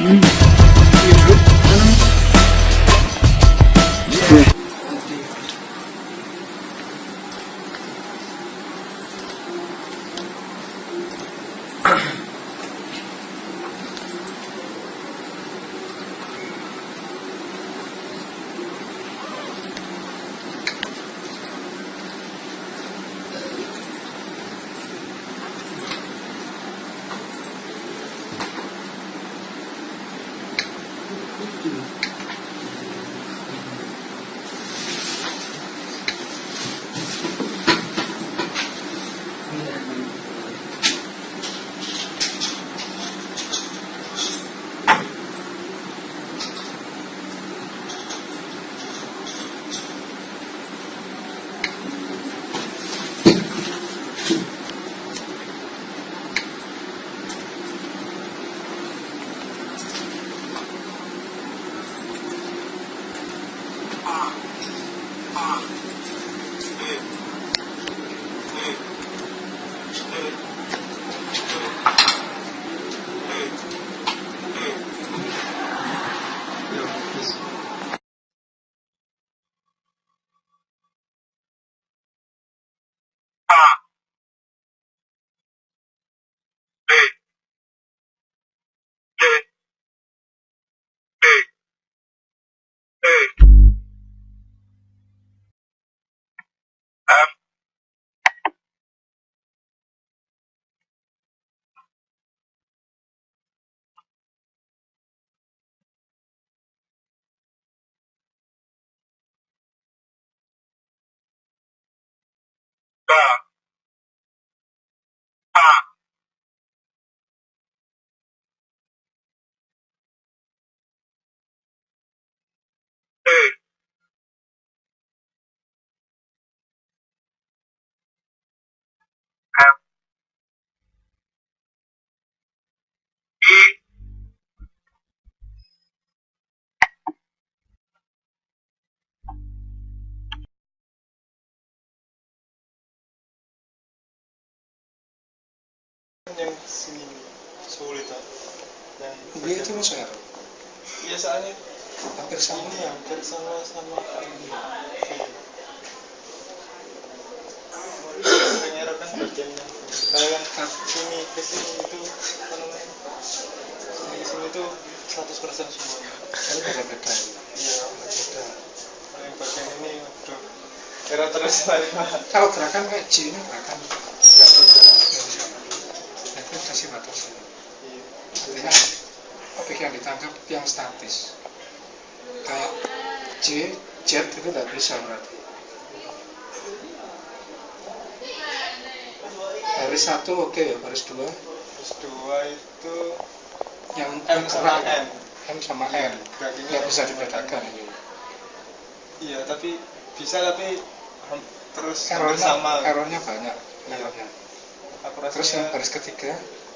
Yang sini sulit yang dia itu share iya soalnya hampir sama ini hampir sama ini error kan bagian yang kayak sini ke sini itu apa namanya sini ke sini itu 100% semuanya tapi beda-beda iya beda. yang bagian ini udah error terus lagi Kalau gerakan kayak G ini gerakan nggak bisa itu kasih batas iya artinya objek yang ditangkap yang statis kayak J, Z itu nggak bisa berarti. Baris 1 oke ya, baris 2 itu yang M sama gerak, N M sama N nggak bisa dibedakan ini. Iya tapi bisa tapi terus hampir sama Errornya banyak iya. terus yang baris ketiga